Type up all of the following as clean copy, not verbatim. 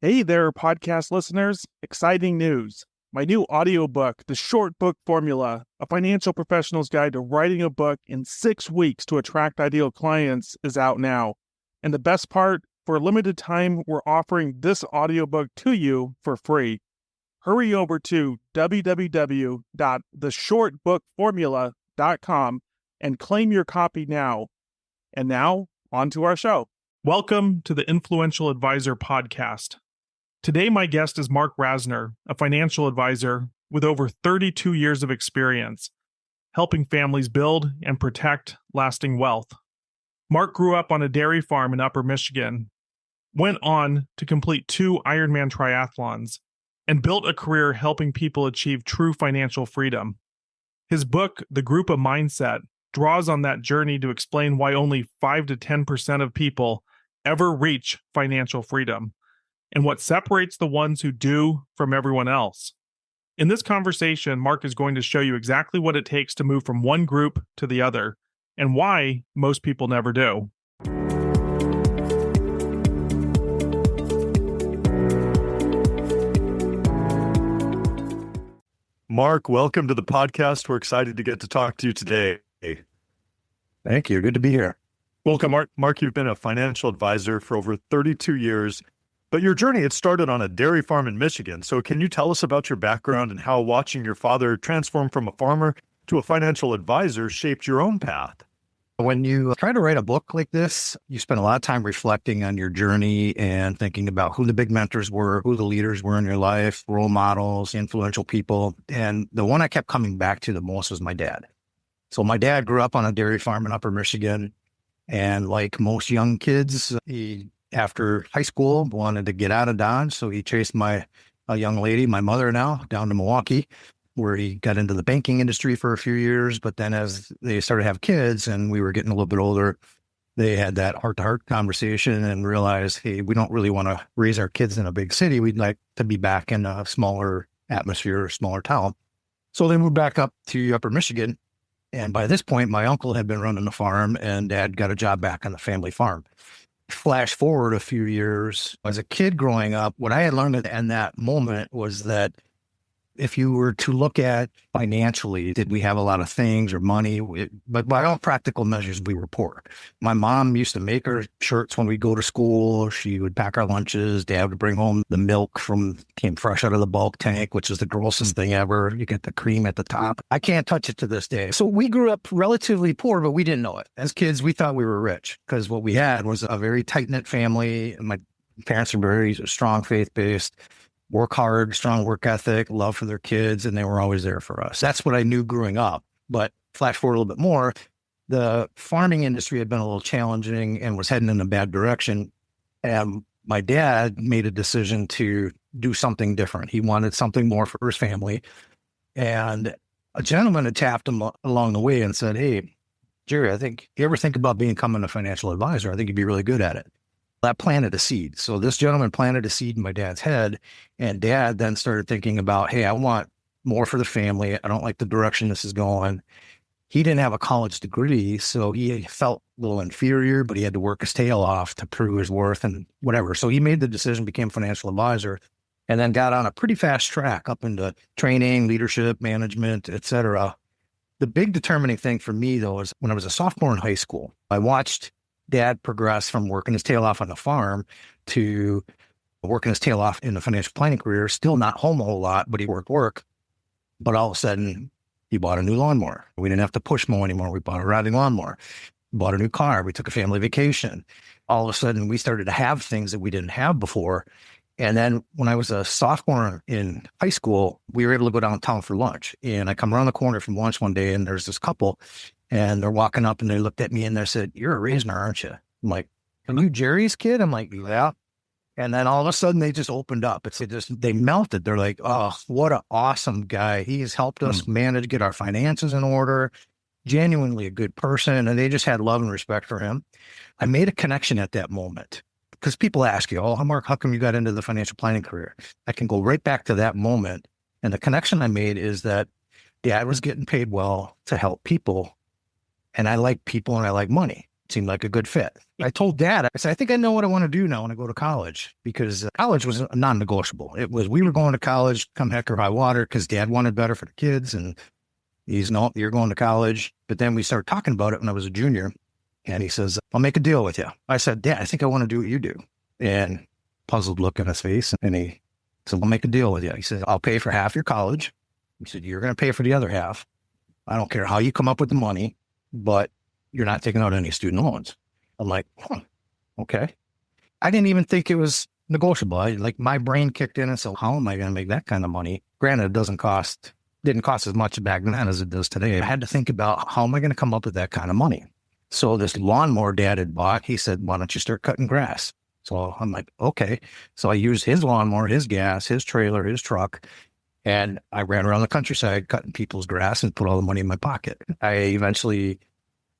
Hey there, podcast listeners. Exciting news. My new audiobook, The Short Book Formula, A Financial Professional's Guide to Writing a Book in 6 Weeks to Attract Ideal Clients, is out now. And the best part, for a limited time, we're offering this audiobook to you for free. Hurry over to www.theshortbookformula.com and claim your copy now. And now, on to our show. Welcome to the Influential Advisor Podcast. Today, my guest is Mark Rasner, a financial advisor with over 32 years of experience, helping families build and protect lasting wealth. Mark grew up on a dairy farm in Upper Michigan, went on to complete 2 Ironman triathlons, and built a career helping people achieve true financial freedom. His book, The Group of Mindset, draws on that journey to explain why only 5 to 10% of people ever reach financial freedom, and what separates the ones who do from everyone else. In this conversation, Mark is going to show you exactly what it takes to move from one group to the other, and why most people never do. Mark, welcome to the podcast. We're excited to get to talk to you today. Thank you. Good to be here. Welcome, Mark. Mark, you've been a financial advisor for over 32 years, but your journey, it started on a dairy farm in Michigan. So can you tell us about your background and how watching your father transform from a farmer to a financial advisor shaped your own path? When you try to write a book like this, you spend a lot of time reflecting on your journey and thinking about who the big mentors were, who the leaders were in your life, role models, influential people. And the one I kept coming back to the most was my dad. So my dad grew up on a dairy farm in Upper Michigan. And like most young kids, he, after high school, wanted to get out of Dodge. So he chased a young lady, my mother now, down to Milwaukee, where he got into the banking industry for a few years. But then as they started to have kids and we were getting a little bit older, they had that heart-to-heart conversation and realized, hey, we don't really want to raise our kids in a big city. We'd like to be back in a smaller atmosphere, smaller town. So they moved back up to Upper Michigan. And by this point, my uncle had been running the farm and Dad got a job back on the family farm. Flash forward a few years, as a kid growing up, what I had learned in that moment was that if you were to look at financially, did we have a lot of things or money? But by all practical measures, we were poor. My mom used to make our shirts when we go to school. She would pack our lunches. Dad would bring home the milk came fresh out of the bulk tank, which is the grossest thing ever. You get the cream at the top. I can't touch it to this day. So we grew up relatively poor, but we didn't know it. As kids, we thought we were rich because what we had was a very tight-knit family. My parents were very strong faith-based. Work hard, strong work ethic, love for their kids, and they were always there for us. That's what I knew growing up. But flash forward a little bit more, the farming industry had been a little challenging and was heading in a bad direction. And my dad made a decision to do something different. He wanted something more for his family. And a gentleman had tapped him along the way and said, hey, Jerry, you ever think about becoming a financial advisor? I think you'd be really good at it. That planted a seed. So this gentleman planted a seed in my dad's head, and Dad then started thinking about, hey, I want more for the family. I don't like the direction this is going. He didn't have a college degree, so he felt a little inferior, but he had to work his tail off to prove his worth and whatever. So he made the decision, became a financial advisor, and then got on a pretty fast track up into training, leadership, management, et cetera. The big determining thing for me, though, is when I was a sophomore in high school, I watched Dad progressed from working his tail off on the farm to working his tail off in the financial planning career, still not home a whole lot, but he work. But all of a sudden, he bought a new lawnmower. We didn't have to push mow anymore. We bought a riding lawnmower, bought a new car. We took a family vacation. All of a sudden, we started to have things that we didn't have before. And then when I was a sophomore in high school, we were able to go downtown for lunch. And I come around the corner from lunch one day, and there's this couple. And they're walking up and they looked at me and they said, you're a Rasner, aren't you? I'm like, are you Jerry's kid? I'm like, yeah. And then all of a sudden they just opened up. They melted. They're like, oh, what an awesome guy. He has helped us get our finances in order. Genuinely a good person. And they just had love and respect for him. I made a connection at that moment because people ask you, oh, Mark, how come you got into the financial planning career? I can go right back to that moment. And the connection I made is that Dad was getting paid well to help people. And I like people and I like money. seemed like a good fit. I told Dad, I said, I think I know what I want to do now when I go to college, because college was non-negotiable. It was, we were going to college, come heck or high water, because Dad wanted better for the kids. And he's, no, you're going to college. But then we started talking about it when I was a junior. And he says, I'll make a deal with you. I said, Dad, I think I want to do what you do. And puzzled look on his face. And he said, I'll make a deal with you. He said, I'll pay for half your college. He said, you're going to pay for the other half. I don't care how you come up with the money, but you're not taking out any student loans. I'm like, okay. I didn't even think it was negotiable. My brain kicked in and said, how am I going to make that kind of money? Granted, it didn't cost as much back then as it does today. I had to think about, how am I going to come up with that kind of money? So this lawnmower Dad had bought, he said, why don't you start cutting grass? So I'm like, okay. So I used his lawnmower, his gas, his trailer, his truck, and I ran around the countryside cutting people's grass and put all the money in my pocket. I eventually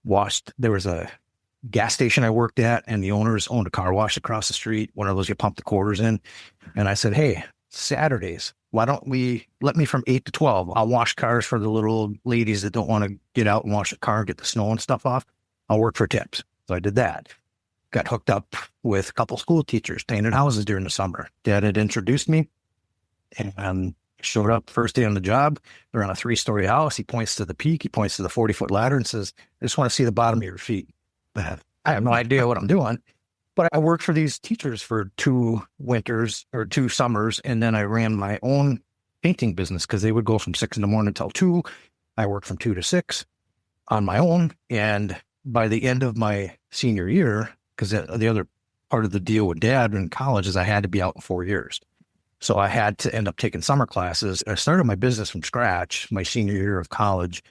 there was a gas station I worked at, and the owners owned a car wash across the street, one of those you pump the quarters in. And I said, hey, Saturdays, why don't we let me from 8 to 12? I'll wash cars for the little ladies that don't want to get out and wash a car and get the snow and stuff off. I'll work for tips. So I did that. Got hooked up with a couple school teachers, painted houses during the summer. Dad had introduced me, and showed up first day on the job. They're on a 3-story house. He points to the peak. He points to the 40-foot ladder and says, I just want to see the bottom of your feet. But I have no idea what I'm doing. But I worked for these teachers for 2 summers. And then I ran my own painting business, because they would go from 6 a.m. until 2. I worked from 2 to 6 on my own. And by the end of my senior year, because the other part of the deal with Dad in college is I had to be out in 4 years. So I had to end up taking summer classes. I started my business from scratch my senior year of college,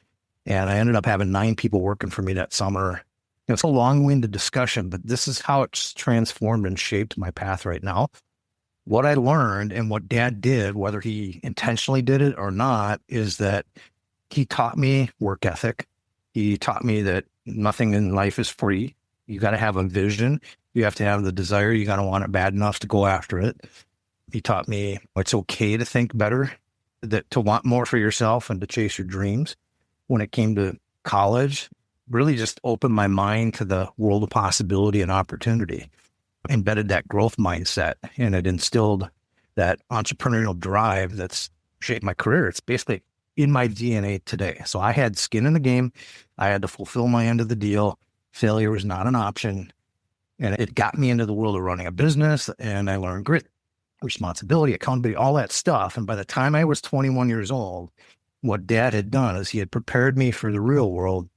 and I ended up having 9 people working for me that summer. It's a long-winded discussion, but this is how it's transformed and shaped my path right now. What I learned and what Dad did, whether he intentionally did it or not, is that he taught me work ethic. He taught me that nothing in life is free. You got to have a vision. You have to have the desire. You got to want it bad enough to go after it. He taught me it's okay to think better, that to want more for yourself and to chase your dreams. When it came to college, really just opened my mind to the world of possibility and opportunity, embedded that growth mindset, and it instilled that entrepreneurial drive that's shaped my career. It's basically in my DNA today. So I had skin in the game. I had to fulfill my end of the deal. Failure was not an option. And it got me into the world of running a business, and I learned grit, responsibility, accountability, all that stuff. And by the time I was 21 years old, what Dad had done is he had prepared me for the real world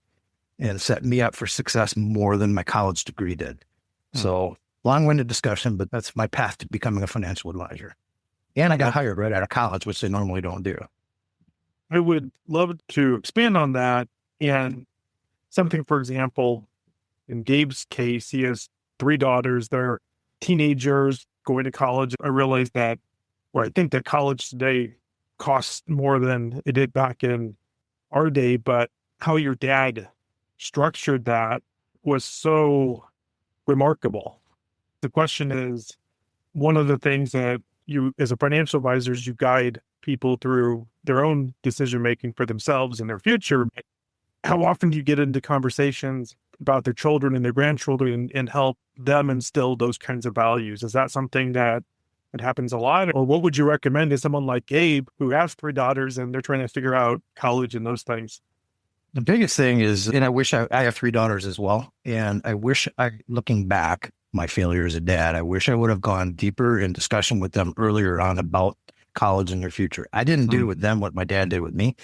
and set me up for success more than my college degree did. So long-winded discussion, but that's my path to becoming a financial advisor. And I got hired right out of college, which they normally don't do. I would love to expand on that. And something, for example, in Gabe's case, he has 3 daughters. They're teenagers going to college. I realized that, I think that college today costs more than it did back in our day, but how your dad structured that was so remarkable. The question is, one of the things that you, as a financial advisor, is you guide people through their own decision-making for themselves and their future. How often do you get into conversations about their children and their grandchildren and help them instill those kinds of values? Is that something that happens a lot? Or what would you recommend to someone like Gabe, who has 3 daughters and they're trying to figure out college and those things? The biggest thing is, and I wish I have 3 daughters as well. And I wish looking back, my failure as a dad, I wish I would have gone deeper in discussion with them earlier on about college and their future. I didn't do with them what my dad did with me.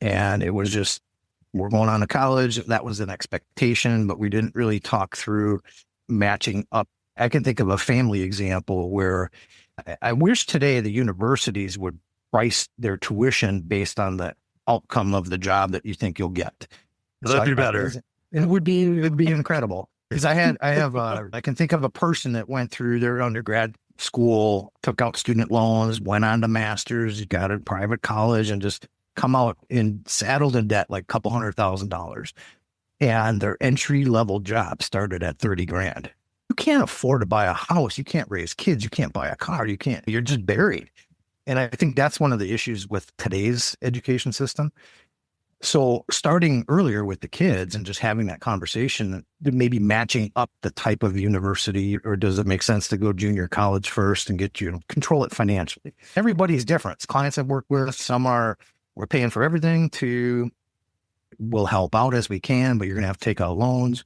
And it was just, we're going on to college. That was an expectation, but we didn't really talk through matching up. I can think of a family example where I wish today the universities would price their tuition based on the outcome of the job that you think you'll get. That'd be better. It would be incredible. Because I can think of a person that went through their undergrad school, took out student loans, went on to masters, got a private college, and just come out in saddled in debt like a couple $100,000. And their entry level job started at $30,000. You can't afford to buy a house. You can't raise kids. You can't buy a car. You're just buried. And I think that's one of the issues with today's education system. So starting earlier with the kids and just having that conversation, maybe matching up the type of university, or does it make sense to go junior college first and get you control it financially? Everybody's different. Clients I've worked with, some are, we're paying for everything, to we'll help out as we can, but you're going to have to take out loans.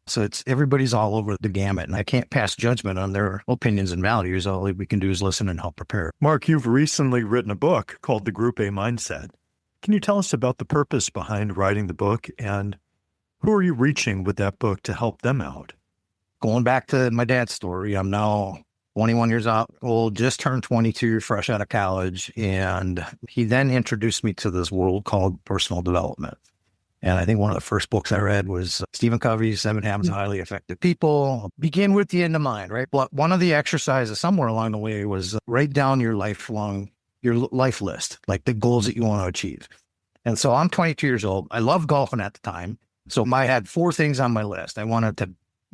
So everybody's all over the gamut, and I can't pass judgment on their opinions and values. All we can do is listen and help prepare. Mark, you've recently written a book called The Group A Mindset. Can you tell us about the purpose behind writing the book, and who are you reaching with that book to help them out? Going back to my dad's story, I'm now 21 years old, just turned 22, fresh out of college. And he then introduced me to this world called personal development. And I think one of the first books I read was Stephen Covey's 7 Habits of Highly Effective People. Begin with the end in mind, right? But one of the exercises somewhere along the way was write down your life list, like the goals that you want to achieve. And so I'm 22 years old. I loved golfing at the time. So I had 4 things on my list. I wanted to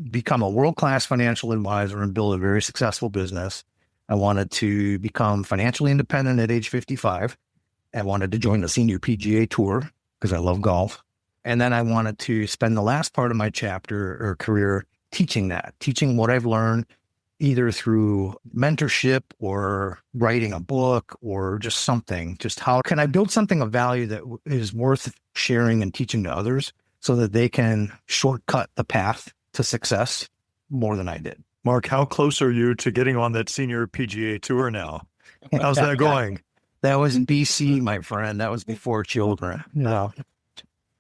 become a world-class financial advisor and build a very successful business. I wanted to become financially independent at age 55. I wanted to join the senior PGA Tour because I love golf. And then I wanted to spend the last part of my chapter or career teaching what I've learned, either through mentorship or writing a book or just something. Just how can I build something of value that is worth sharing and teaching to others so that they can shortcut the path to success more than I did. Mark, how close are you to getting on that senior PGA Tour now? How's that going? That was in BC, my friend. That was before children. No.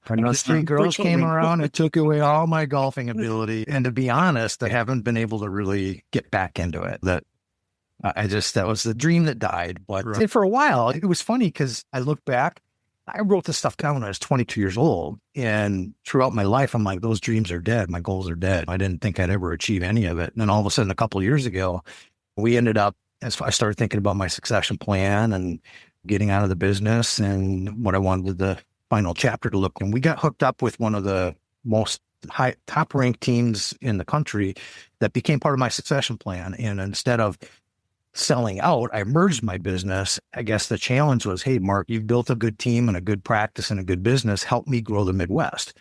When those 3 girls came around, it took away all my golfing ability. And to be honest, I haven't been able to really get back into it. That was the dream that died. But Right. For a while, it was funny because I look back, I wrote this stuff down when I was 22 years old. And throughout my life, I'm like, those dreams are dead. My goals are dead. I didn't think I'd ever achieve any of it. And then all of a sudden, a couple of years ago, we ended up, as I started thinking about my succession plan and getting out of the business and what I wanted the final chapter to look. And we got hooked up with one of the most top ranked teams in the country that became part of my succession plan. And instead of selling out, I merged my business. I guess the challenge was, hey, Mark, you've built a good team and a good practice and a good business. Help me grow the Midwest.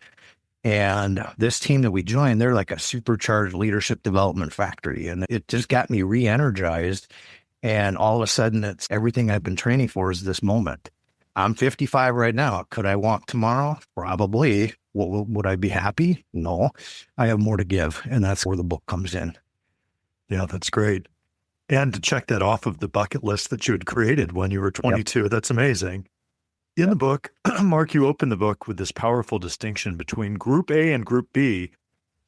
And this team that we joined, they're like a supercharged leadership development factory. And it just got me re-energized. And all of a sudden, it's everything I've been training for is this moment. I'm 55 right now. Could I walk tomorrow? Probably. Would I be happy? No. I have more to give. And that's where the book comes in. Yeah, that's great. And to check that off of the bucket list that you had created when you were 22, That's amazing. In the book, Mark, you open the book with this powerful distinction between Group A and Group B,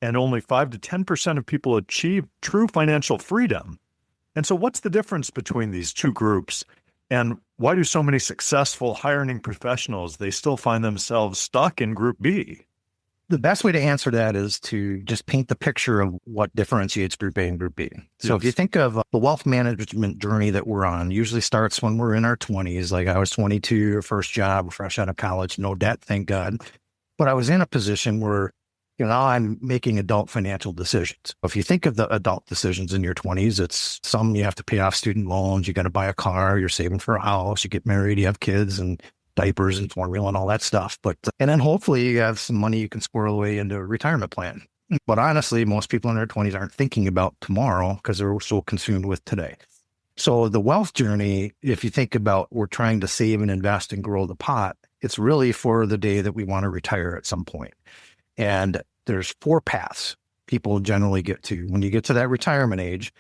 and only 5 to 10% of people achieve true financial freedom. And so what's the difference between these two groups? And why do so many successful high-earning professionals, they still find themselves stuck in Group B? The best way to answer that is to just paint the picture of what differentiates Group A and Group B. So if you think of the wealth management journey that we're on, usually starts when we're in our 20s. Like I was 22, first job, fresh out of college, no debt, thank God. But I was in a position where, I'm making adult financial decisions. If you think of the adult decisions in your 20s, it's some you have to pay off student loans, you got to buy a car, you're saving for a house, you get married, you have kids and diapers and formula and all that stuff. And then hopefully you have some money you can squirrel away into a retirement plan. But honestly, most people in their 20s aren't thinking about tomorrow because they're so consumed with today. So the wealth journey, if you think about we're trying to save and invest and grow the pot, it's really for the day that we want to retire at some point. And there's 4 paths people generally get to. When you get to that retirement age,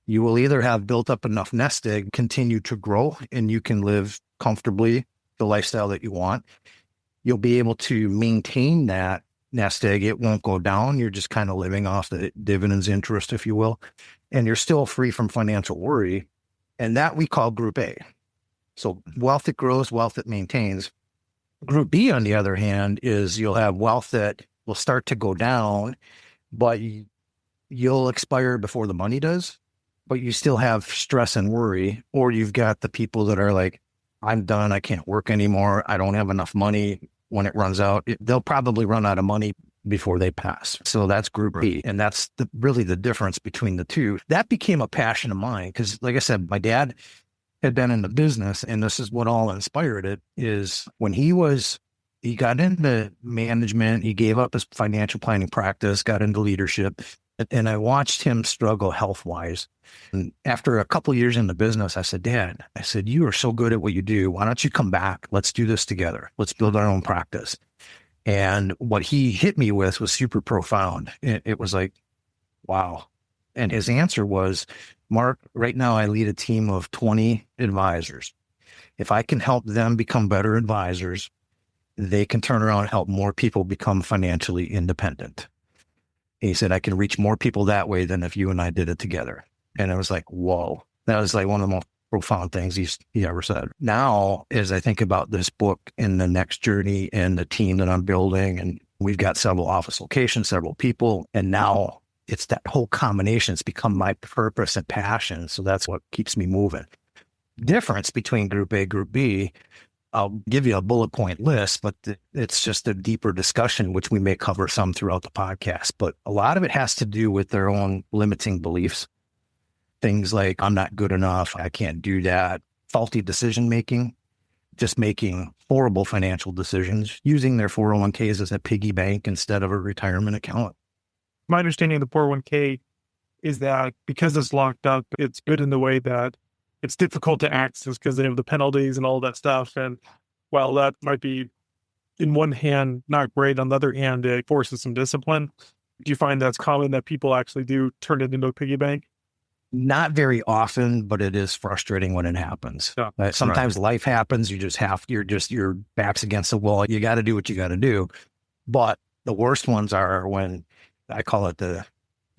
you will either have built up enough nest egg, continue to grow, and you can live comfortably the lifestyle that you want. You'll be able to maintain that nest egg. It won't go down. You're just kind of living off the dividends interest, if you will. And you're still free from financial worry. And that we call Group A. So wealth that grows, wealth that maintains. Group B, on the other hand, is you'll have wealth that will start to go down, but you'll expire before the money does, but you still have stress and worry. Or you've got the people that are like, I'm done. I can't work anymore. I don't have enough money. When it runs out, they'll probably run out of money before they pass. So that's Group B. And that's really the difference between the two. That became a passion of mine because, like I said, my dad had been in the business, and this is what all inspired it, is when he was He got into management. He gave up his financial planning practice, got into leadership. And I watched him struggle health-wise. And after a couple of years in the business, I said, Dad, you are so good at what you do. Why don't you come back? Let's do this together. Let's build our own practice. And what he hit me with was super profound. It was like, wow. And his answer was, Mark, right now I lead a team of 20 advisors. If I can help them become better advisors, they can turn around and help more people become financially independent. He said, I can reach more people that way than if you and I did it together. And I was like, whoa, that was like one of the most profound things he ever said. Now, as I think about this book and the next journey and the team that I'm building, and we've got several office locations, several people, and now it's that whole combination. It's become my purpose and passion. So that's what keeps me moving. Difference between Group A, Group B, I'll give you a bullet point list, but it's just a deeper discussion, which we may cover some throughout the podcast. But a lot of it has to do with their own limiting beliefs. Things like, I'm not good enough, I can't do that, faulty decision-making, just making horrible financial decisions, using their 401ks as a piggy bank instead of a retirement account. My understanding of the 401k is that because it's locked up, it's good in the way that it's difficult to access because they have the penalties and all that stuff. And while that might be, in one hand, not great, on the other hand, it forces some discipline. Do you find that's common that people actually do turn it into a piggy bank? Not very often, but it is frustrating when it happens. Yeah, sometimes life happens. Your back's against the wall. You got to do what you got to do. But the worst ones are when, I call it the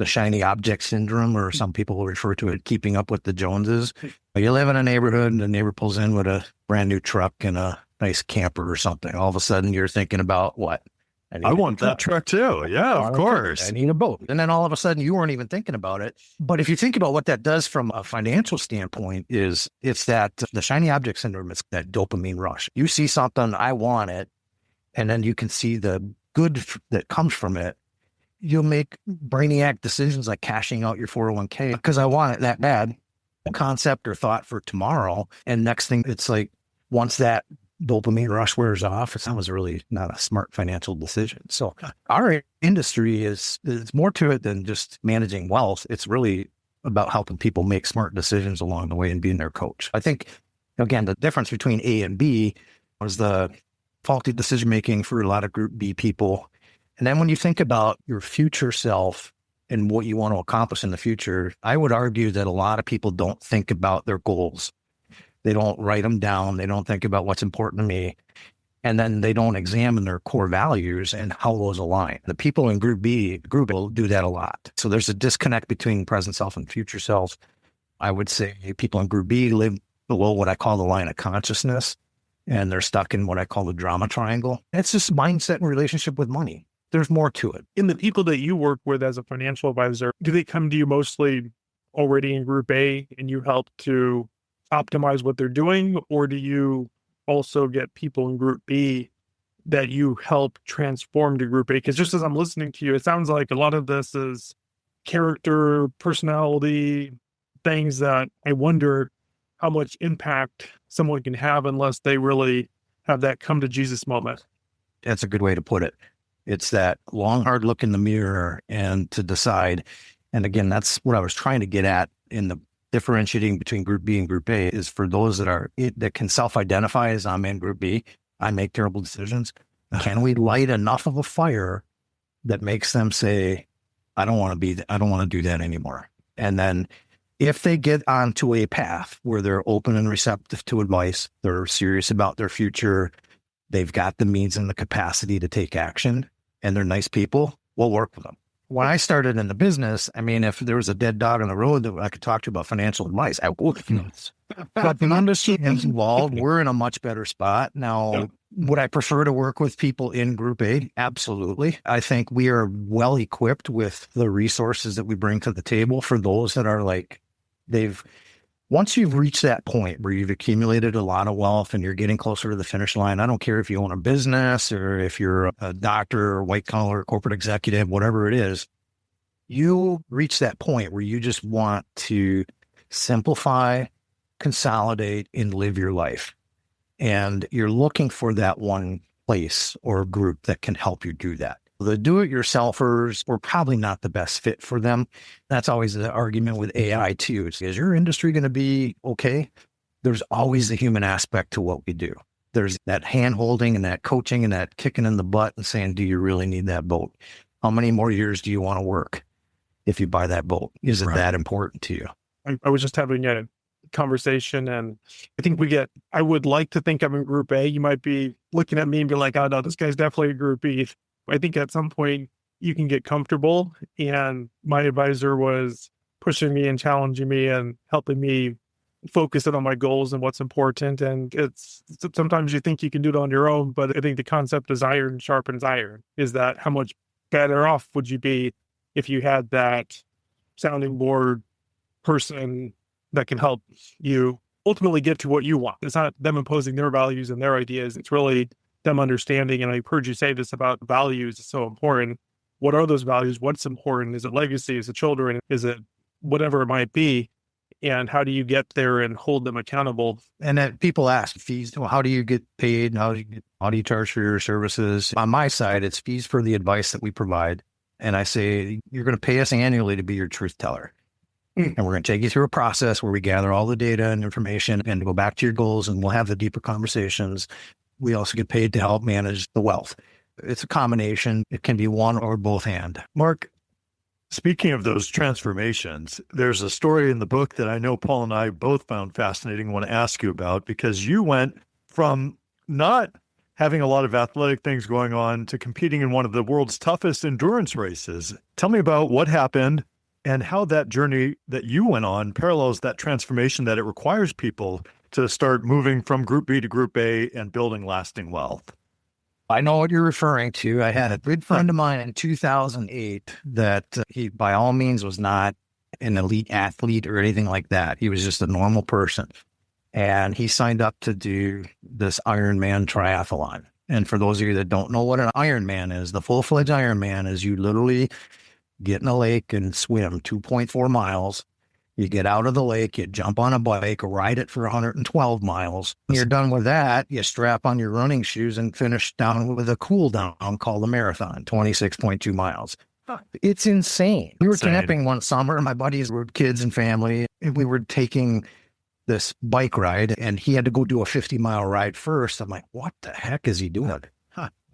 shiny object syndrome, or some people will refer to it, keeping up with the Joneses. You live in a neighborhood and the neighbor pulls in with a brand new truck and a nice camper or something. All of a sudden you're thinking about what? I want that truck too. Yeah, of course. I need a boat. And then all of a sudden you weren't even thinking about it. But if you think about what that does from a financial standpoint, it's that the shiny object syndrome, it's that dopamine rush. You see something, I want it, and then you can see the good that comes from it. You'll make brainiac decisions like cashing out your 401k because I want it that bad, concept or thought for tomorrow. And next thing, it's like, once that dopamine rush wears off, that was really not a smart financial decision. So our industry is more to it than just managing wealth. It's really about helping people make smart decisions along the way and being their coach. I think, again, the difference between A and B was the faulty decision-making for a lot of Group B people. And then when you think about your future self and what you want to accomplish in the future, I would argue that a lot of people don't think about their goals. They don't write them down. They don't think about what's important to me. And then they don't examine their core values and how those align. The people in Group B will do that a lot. So there's a disconnect between present self and future self. I would say people in Group B live below what I call the line of consciousness, and they're stuck in what I call the drama triangle. It's just mindset and relationship with money. There's more to it. In the people that you work with as a financial advisor, do they come to you mostly already in Group A and you help to optimize what they're doing? Or do you also get people in Group B that you help transform to Group A? Because just as I'm listening to you, it sounds like a lot of this is character, personality, things that I wonder how much impact someone can have unless they really have that come to Jesus moment. That's a good way to put it. It's that long, hard look in the mirror and to decide. And again, that's what I was trying to get at in the differentiating between Group B and Group A is for those that can self-identify as I'm in Group B, I make terrible decisions. Can we light enough of a fire that makes them say, I don't want to do that anymore. And then if they get onto a path where they're open and receptive to advice, they're serious about their future, they've got the means and the capacity to take action, and they're nice people, we'll work with them. When I started in the business, I mean, if there was a dead dog on the road that I could talk to about financial advice, I would. But the industry is involved. We're in a much better spot. Now, would I prefer to work with people in Group A? Absolutely. I think we are well equipped with the resources that we bring to the table for those that are like, once you've reached that point where you've accumulated a lot of wealth and you're getting closer to the finish line, I don't care if you own a business or if you're a doctor or white collar corporate executive, whatever it is, you reach that point where you just want to simplify, consolidate, and live your life. And you're looking for that one place or group that can help you do that. The do-it-yourselfers were probably not the best fit for them. That's always the argument with AI too. Is your industry going to be okay? There's always the human aspect to what we do. There's that hand-holding and that coaching and that kicking in the butt and saying, do you really need that boat? How many more years do you want to work if you buy that boat? Is it that important to you? I was just having a conversation, and I think I would like to think I'm in group A. You might be looking at me and be like, oh no, this guy's definitely a group B. I think at some point you can get comfortable, and my advisor was pushing me and challenging me and helping me focus in on my goals and what's important. And it's sometimes you think you can do it on your own, but I think the concept is iron sharpens iron. Is that how much better off would you be if you had that sounding board person that can help you ultimately get to what you want? It's not them imposing their values and their ideas. It's really them understanding. And I've heard you say this about values is so important. What are those values? What's important? Is it legacy? Is it children? Is it whatever it might be? And how do you get there and hold them accountable? And that people ask fees. Well, how do you get paid? How do you charge for your services? On my side, it's fees for the advice that we provide. And I say, you're going to pay us annually to be your truth teller. And we're going to take you through a process where we gather all the data and information and go back to your goals, and we'll have the deeper conversations. We also get paid to help manage the wealth. It's a combination. It can be one or both hand. Mark, speaking of those transformations, there's a story in the book that I know Paul and I both found fascinating, want to ask you about, because you went from not having a lot of athletic things going on to competing in one of the world's toughest endurance races. Tell me about what happened and how that journey that you went on parallels that transformation that it requires people to start moving from Group B to Group A and building lasting wealth. I know what you're referring to. I had a good friend of mine in 2008 that he, by all means, was not an elite athlete or anything like that. He was just a normal person. And he signed up to do this Ironman triathlon. And for those of you that don't know what an Ironman is, the full-fledged Ironman is you literally get in a lake and swim 2.4 miles. You get out of the lake, you jump on a bike, ride it for 112 miles. When you're done with that, you strap on your running shoes and finish down with a cool down called a marathon, 26.2 miles. It's insane. We were camping one summer. My buddies were kids and family, and we were taking this bike ride, and he had to go do a 50-mile ride first. I'm like, what the heck is he doing?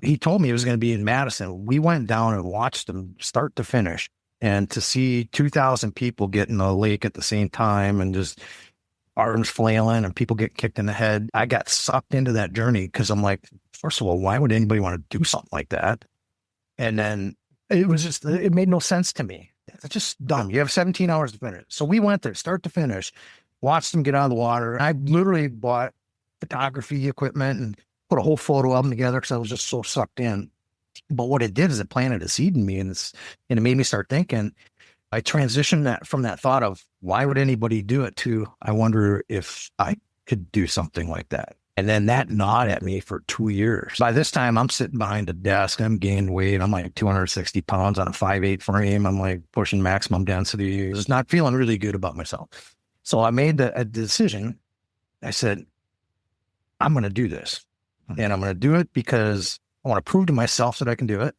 He told me it was going to be in Madison. We went down and watched him start to finish. And to see 2,000 people get in the lake at the same time and just arms flailing and people get kicked in the head, I got sucked into that journey because I'm like, first of all, why would anybody want to do something like that? And then it made no sense to me. It's just dumb. You have 17 hours to finish. So we went there, start to finish, watched them get out of the water. I literally bought photography equipment and put a whole photo of them together because I was just so sucked in. But what it did is it planted a seed in me, and it made me start thinking. I transitioned that from that thought of why would anybody do it to I wonder if I could do something like that. And then that gnawed at me for 2 years. By this time, I'm sitting behind a desk. I'm gaining weight. I'm like 260 pounds on a 5'8" frame. I'm like pushing maximum density. Just not feeling really good about myself. So I made a decision. I said, I'm going to do this. And I'm going to do it because I want to prove to myself that I can do it.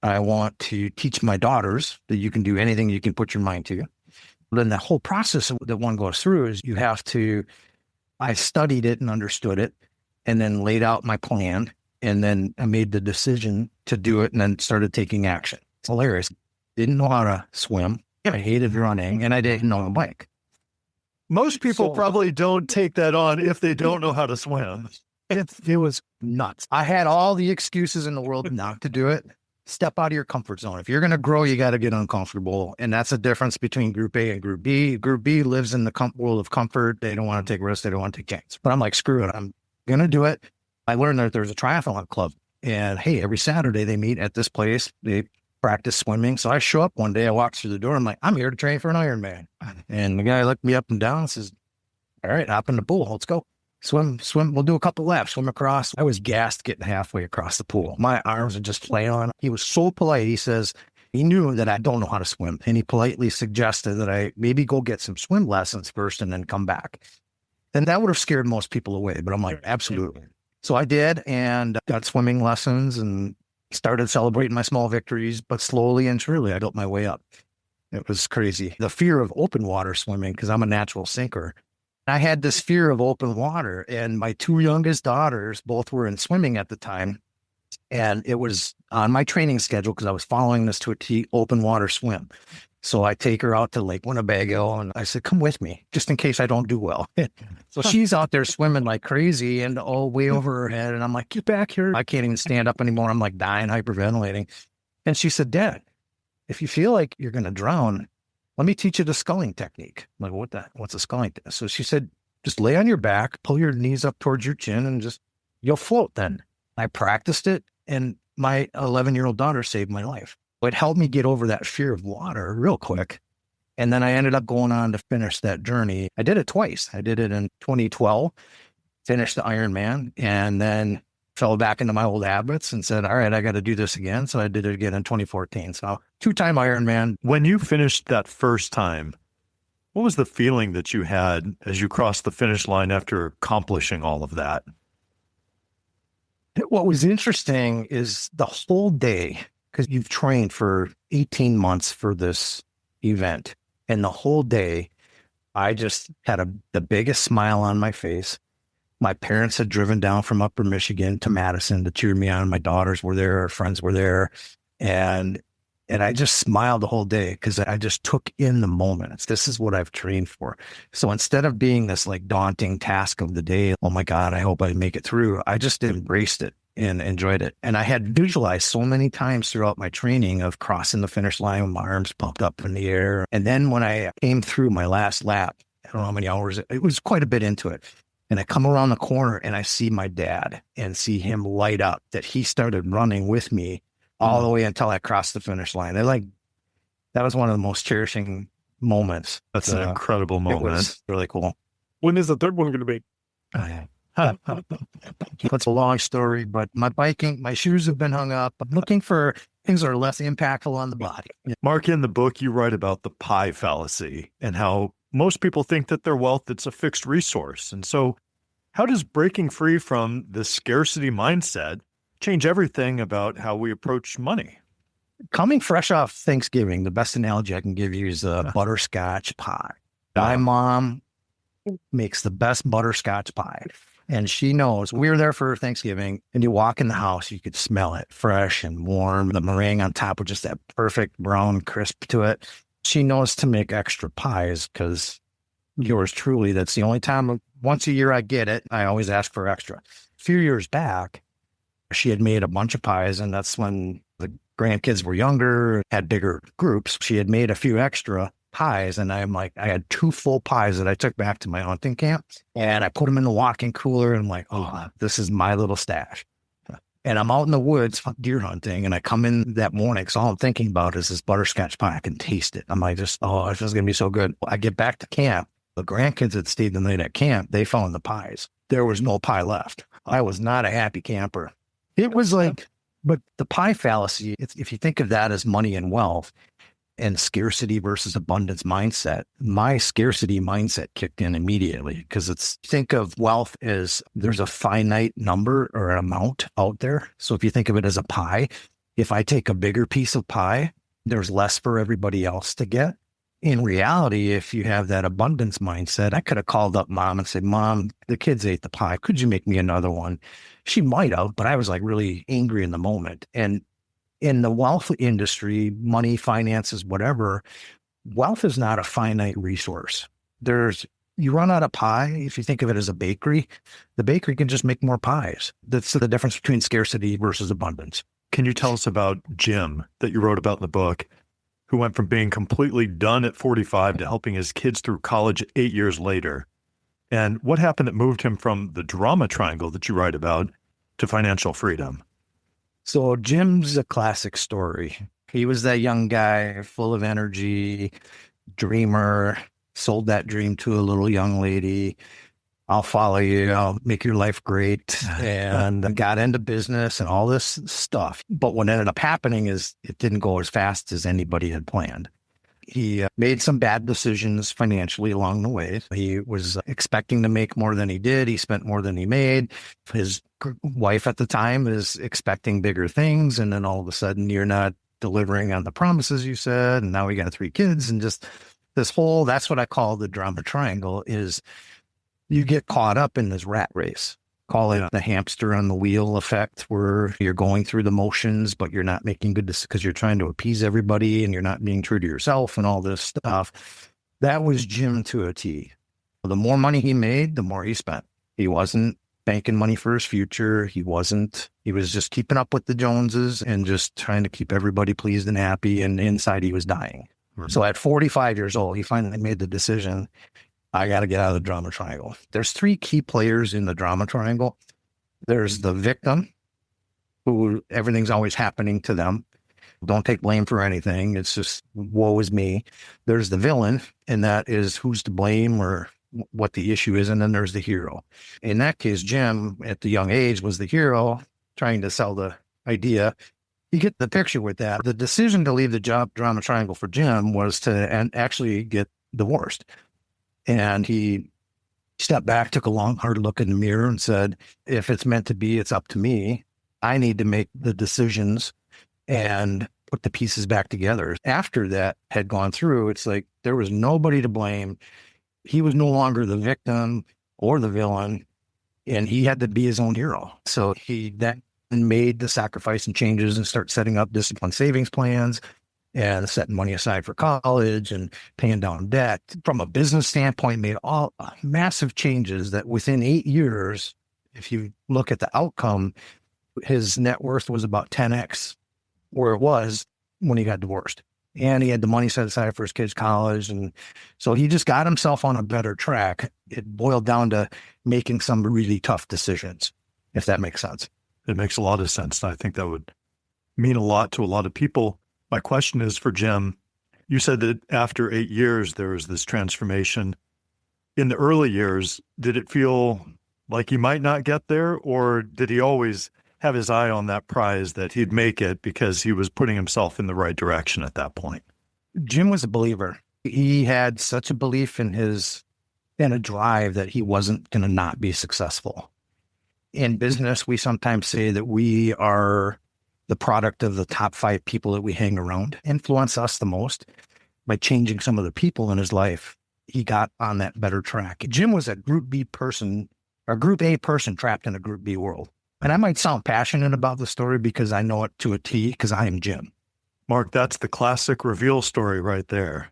I want to teach my daughters that you can do anything you can put your mind to. Then the whole process that one goes through is I studied it and understood it and then laid out my plan. And then I made the decision to do it and then started taking action. It's hilarious. Didn't know how to swim. I hated running and I didn't know a bike. Most people probably don't take that on if they don't know how to swim. It was nuts. I had all the excuses in the world not to do it. Step out of your comfort zone. If you're going to grow, you got to get uncomfortable. And that's the difference between Group A and Group B. Group B lives in the world of comfort. They don't want to take risks. They don't want to take chances. But I'm like, screw it. I'm going to do it. I learned that there's a triathlon club. And hey, every Saturday they meet at this place. They practice swimming. So I show up one day. I walk through the door. I'm like, I'm here to train for an Ironman. And the guy looked me up and down and says, all right, hop in the pool. Let's go. Swim. We'll do a couple laps, swim across. I was gassed getting halfway across the pool. My arms are just flailing. He was so polite. He says, he knew that I don't know how to swim. And he politely suggested that I maybe go get some swim lessons first and then come back. And that would have scared most people away. But I'm like, absolutely. So I did and got swimming lessons and started celebrating my small victories, but slowly and surely I built my way up. It was crazy. The fear of open water swimming, because I'm a natural sinker. I had this fear of open water, and my two youngest daughters both were in swimming at the time. And it was on my training schedule because I was following this to a T, open water swim. So I take her out to Lake Winnebago and I said, come with me just in case I don't do well. So she's out there swimming like crazy and way over her head. And I'm like, get back here. I can't even stand up anymore. I'm like dying, hyperventilating. And she said, Dad, if you feel like you're going to drown, let me teach you the sculling technique. I'm like, what's a sculling technique? So she said, just lay on your back, pull your knees up towards your chin and you'll float then. I practiced it and my 11-year-old daughter saved my life. It helped me get over that fear of water real quick. And then I ended up going on to finish that journey. I did it twice. I did it in 2012, finished the Ironman, and then fell back into my old habits and said, all right, I got to do this again. So I did it again in 2014. So 2-time Ironman. When you finished that first time, what was the feeling that you had as you crossed the finish line after accomplishing all of that? What was interesting is the whole day, because you've trained for 18 months for this event. And the whole day, I just had the biggest smile on my face. My parents had driven down from Upper Michigan to Madison to cheer me on. My daughters were there, our friends were there. And I just smiled the whole day because I just took in the moments. This is what I've trained for. So instead of being this like daunting task of the day, oh my God, I hope I make it through, I just embraced it and enjoyed it. And I had visualized so many times throughout my training of crossing the finish line with my arms pumped up in the air. And then when I came through my last lap, I don't know how many hours, it was quite a bit into it. And I come around the corner and I see my dad and see him light up that he started running with me all the way until I crossed the finish line. That was one of the most cherishing moments. That's an incredible moment. It was really cool. When is the third one going to be? It's a long story, but my shoes have been hung up. I'm looking for things that are less impactful on the body. Mark, in the book, you write about the pie fallacy and how most people think that their wealth, it's a fixed resource. And so how does breaking free from the scarcity mindset change everything about how we approach money? Coming fresh off Thanksgiving, the best analogy I can give you is a butterscotch pie. My mom makes the best butterscotch pie. And she knows we were there for Thanksgiving and you walk in the house, you could smell it fresh and warm. The meringue on top with just that perfect brown crisp to it. She knows to make extra pies because yours truly, that's the only time once a year I get it. I always ask for extra. A few years back, she had made a bunch of pies and that's when the grandkids were younger, had bigger groups. She had made a few extra pies and I had 2 full pies that I took back to my hunting camp and I put them in the walk-in cooler and I'm like, oh, this is my little stash. And I'm out in the woods deer hunting and I come in that morning because all I'm thinking about is this butterscotch pie. I can taste it. I'm like, it's just going to be so good. I get back to camp. The grandkids that stayed the night at camp, they found the pies. There was no pie left. I was not a happy camper. It was like, but the pie fallacy, if you think of that as money and wealth, and scarcity versus abundance mindset, my scarcity mindset kicked in immediately because think of wealth as there's a finite number or an amount out there. So if you think of it as a pie, if I take a bigger piece of pie, there's less for everybody else to get. In reality, if you have that abundance mindset, I could have called up mom and said, Mom, the kids ate the pie. Could you make me another one? She might have, but I was like really angry in the moment. And in the wealth industry, money, finances, whatever, wealth is not a finite resource. You run out of pie. If you think of it as a bakery, the bakery can just make more pies. That's the difference between scarcity versus abundance. Can you tell us about Jim that you wrote about in the book, who went from being completely done at 45 to helping his kids through college 8 years later? And what happened that moved him from the drama triangle that you write about to financial freedom? So Jim's a classic story. He was that young guy full of energy, dreamer, sold that dream to a little young lady. I'll follow you. I'll make your life great. And got into business and all this stuff. But what ended up happening is it didn't go as fast as anybody had planned. He made some bad decisions financially along the way. He was expecting to make more than he did. He spent more than he made. His wife at the time is expecting bigger things. And then all of a sudden you're not delivering on the promises you said. And now we got 3 kids and just this whole, that's what I call the drama triangle, is you get caught up in this rat race. Call it the hamster on the wheel effect, where you're going through the motions, but you're not making good decisions because you're trying to appease everybody and you're not being true to yourself and all this stuff. That was Jim to a T. The more money he made, the more he spent. He wasn't banking money for his future. He was just keeping up with the Joneses and just trying to keep everybody pleased and happy. And inside he was dying. Mm-hmm. So at 45 years old, he finally made the decision, I got to get out of the drama triangle. There's 3 key players in the drama triangle. There's the victim, who everything's always happening to them. Don't take blame for anything. It's just, woe is me. There's the villain, and that is who's to blame or what the issue is. And then there's the hero. In that case, Jim, at the young age, was the hero trying to sell the idea. You get the picture with that. The decision to leave the drama triangle for Jim was to actually get divorced. And he stepped back, took a long, hard look in the mirror and said, if it's meant to be, it's up to me. I need to make the decisions and put the pieces back together. After that had gone through, it's like there was nobody to blame. He was no longer the victim or the villain, and he had to be his own hero. So he then made the sacrifice and changes and start setting up disciplined savings plans and setting money aside for college and paying down debt. From a business standpoint, made all massive changes that within 8 years, if you look at the outcome, his net worth was about 10x where it was when he got divorced. And he had the money set aside for his kids' college. And so he just got himself on a better track. It boiled down to making some really tough decisions, if that makes sense. It makes a lot of sense. I think that would mean a lot to a lot of people. My question is for Jim. You said that after 8 years, there was this transformation. In the early years, did it feel like he might not get there, or did he always have his eye on that prize that he'd make it because he was putting himself in the right direction at that point? Jim was a believer. He had such a belief in a drive that he wasn't going to not be successful. In business, we sometimes say that we are the product of the top 5 people that we hang around, influence us the most. By changing some of the people in his life, he got on that better track. Jim was a Group B person, or Group A person trapped in a Group B world. And I might sound passionate about the story because I know it to a T, because I am Jim. Mark, that's the classic reveal story right there.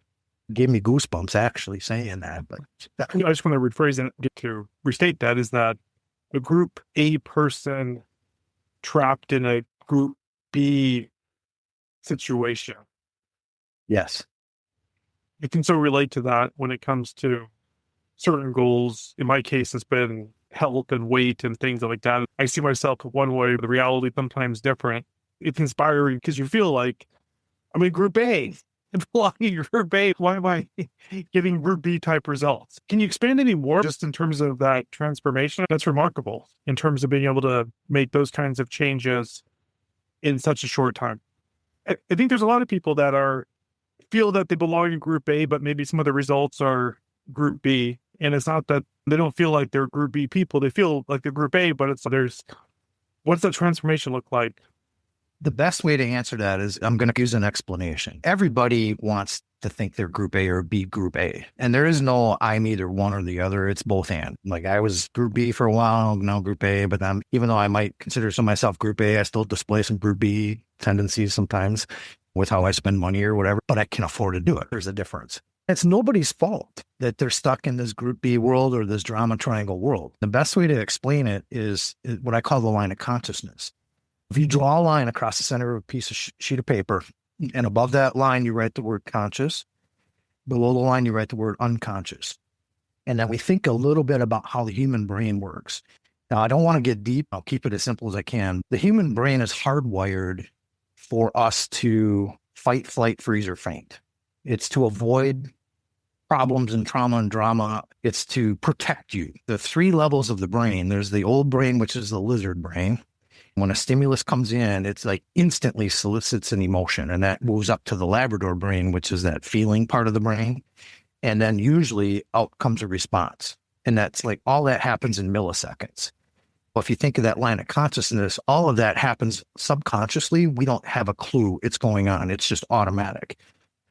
Gave me goosebumps actually saying that. But I just want to rephrase and get to restate that, is that a Group A person trapped in a Group B situation. Yes. I can so relate to that when it comes to certain goals. In my case, it's been health and weight and things like that. I see myself one way, the reality sometimes different. It's inspiring because you feel like, I'm in Group A. I'm belonging in Group A. Why am I getting Group B type results? Can you expand any more just in terms of that transformation? That's remarkable in terms of being able to make those kinds of changes in such a short time. I think there's a lot of people that feel that they belong in Group A, but maybe some of the results are Group B. And it's not that they don't feel like they're Group B people. They feel like they're Group A, but what's that transformation look like? The best way to answer that is I'm going to use an explanation. Everybody wants to think they're Group A or be Group A. And there is no I'm either one or the other. It's both and. Like I was Group B for a while, now Group A, but even though I might consider myself Group A, I still display some Group B tendencies sometimes with how I spend money or whatever, but I can afford to do it. There's a difference. It's nobody's fault that they're stuck in this Group B world or this drama triangle world. The best way to explain it is what I call the line of consciousness. If you draw a line across the center of a piece of sheet of paper, and above that line, you write the word conscious. Below the line, you write the word unconscious. And then we think a little bit about how the human brain works. Now, I don't want to get deep. I'll keep it as simple as I can. The human brain is hardwired for us to fight, flight, freeze, or faint. It's to avoid problems and trauma and drama. It's to protect you. The 3 levels of the brain, there's the old brain, which is the lizard brain. When a stimulus comes in, it's like instantly solicits an emotion, and that moves up to the Labrador brain, which is that feeling part of the brain. And then usually out comes a response. And that's like all that happens in milliseconds. Well, if you think of that line of consciousness, all of that happens subconsciously. We don't have a clue it's going on. It's just automatic.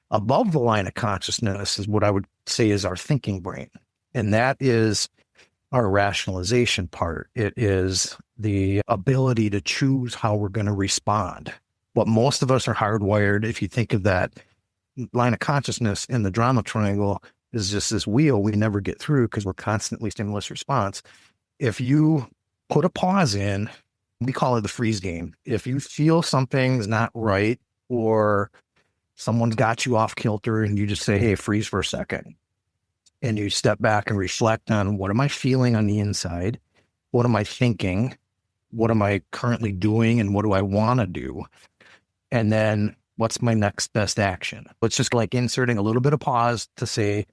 Above the line of consciousness is what I would say is our thinking brain. And that is our rationalization part. It is the ability to choose how we're going to respond. But most of us are hardwired. If you think of that line of consciousness in the drama triangle is just this wheel we never get through because we're constantly stimulus response. If you put a pause in, we call it the freeze game. If you feel something's not right or someone's got you off kilter and you just say, hey, freeze for a second. And you step back and reflect on what am I feeling on the inside? What am I thinking? What am I currently doing? And what do I want to do? And then what's my next best action? It's just like inserting a little bit of pause to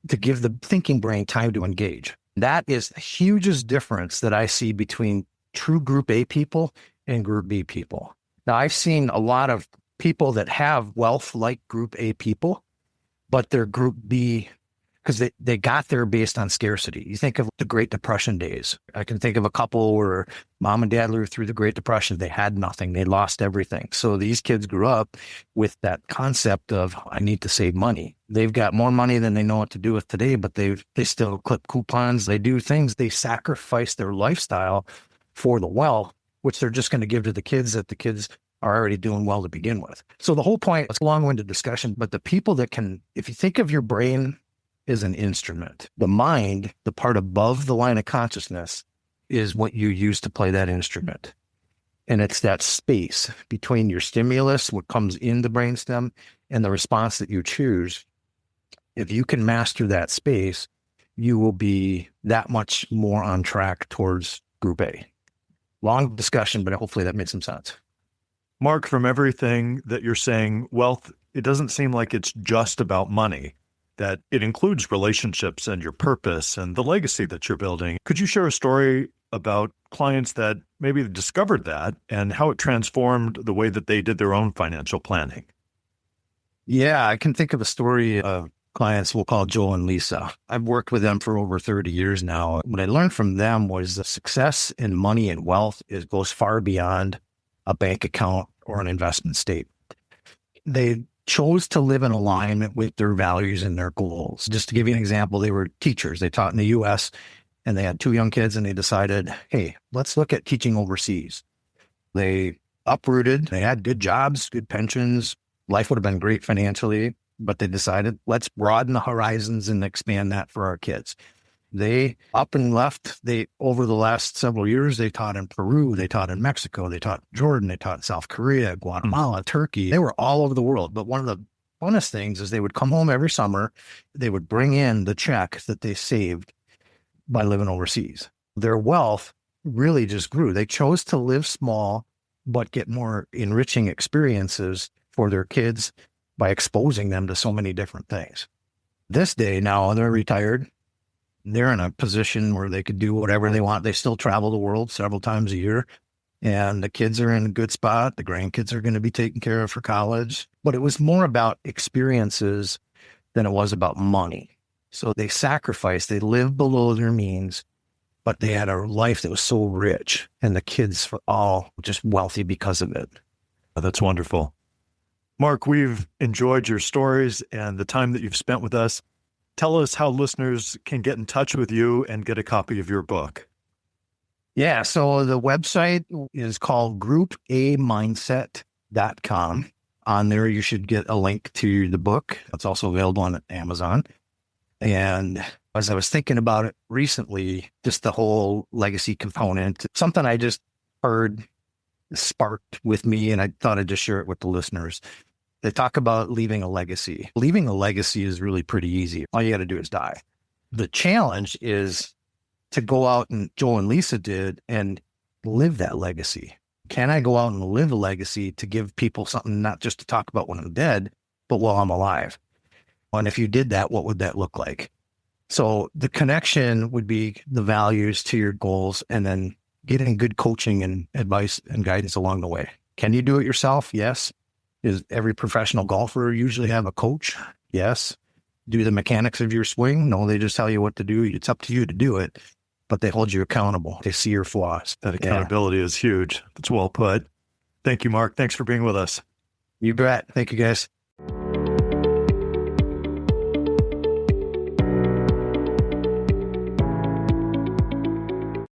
give the thinking brain time to engage. That is the hugest difference that I see between true group A people and group B people. Now, I've seen a lot of people that have wealth like group A people, but they're group B because they got there based on scarcity. You think of the Great Depression days. I can think of a couple where mom and dad lived through the Great Depression. They had nothing. They lost everything. So these kids grew up with that concept of, I need to save money. They've got more money than they know what to do with today, but they still clip coupons. They do things. They sacrifice their lifestyle for the wealth, which they're just going to give to the kids that the kids are already doing well to begin with. So the whole point, it's a long-winded discussion, but the people that can, if you think of your brain is an instrument. The mind, the part above the line of consciousness, is what you use to play that instrument. And it's that space between your stimulus, what comes in the brainstem, and the response that you choose. If you can master that space, you will be that much more on track towards Group A. Long discussion, but hopefully that made some sense. Mark, from everything that you're saying, wealth, it doesn't seem like it's just about money, that it includes relationships and your purpose and the legacy that you're building. Could you share a story about clients that maybe discovered that and how it transformed the way that they did their own financial planning? Yeah, I can think of a story of clients we'll call Joel and Lisa. I've worked with them for over 30 years now. What I learned from them was the success in money and wealth goes far beyond a bank account or an investment statement. They chose to live in alignment with their values and their goals. Just to give you an example, they were teachers. They taught in the U.S. and they had 2 young kids and they decided, hey, let's look at teaching overseas. They uprooted. They had good jobs, good pensions. Life would have been great financially, but they decided, let's broaden the horizons and expand that for our kids. They up and left. Over the last several years, they taught in Peru, they taught in Mexico, they taught in Jordan, they taught in South Korea, Guatemala, Turkey. They were all over the world. But one of the funnest things is they would come home every summer. They would bring in the check that they saved by living overseas. Their wealth really just grew. They chose to live small, but get more enriching experiences for their kids by exposing them to so many different things. This day now, they're retired. They're in a position where they could do whatever they want. They still travel the world several times a year, and the kids are in a good spot. The grandkids are going to be taken care of for college. But it was more about experiences than it was about money. So they sacrificed. They lived below their means, but they had a life that was so rich, and the kids were all just wealthy because of it. That's wonderful. Mark, we've enjoyed your stories and the time that you've spent with us. Tell us how listeners can get in touch with you and get a copy of your book. Yeah, so the website is called groupamindset.com. On there, you should get a link to the book. It's also available on Amazon. And as I was thinking about it recently, just the whole legacy component, something I just heard sparked with me, and I thought I'd just share it with the listeners. They talk about leaving a legacy. Leaving a legacy is really pretty easy. All you got to do is die. The challenge is to go out, and Joel and Lisa did, and live that legacy. Can I go out and live a legacy to give people something, not just to talk about when I'm dead, but while I'm alive? And if you did that, what would that look like? So the connection would be the values to your goals, and then getting good coaching and advice and guidance along the way. Can you do it yourself? Yes. Does every professional golfer usually have a coach? Yes. Do the mechanics of your swing? No, they just tell you what to do. It's up to you to do it, but they hold you accountable. They see your flaws. That accountability is huge. That's well put. Thank you, Mark. Thanks for being with us. You bet. Thank you, guys.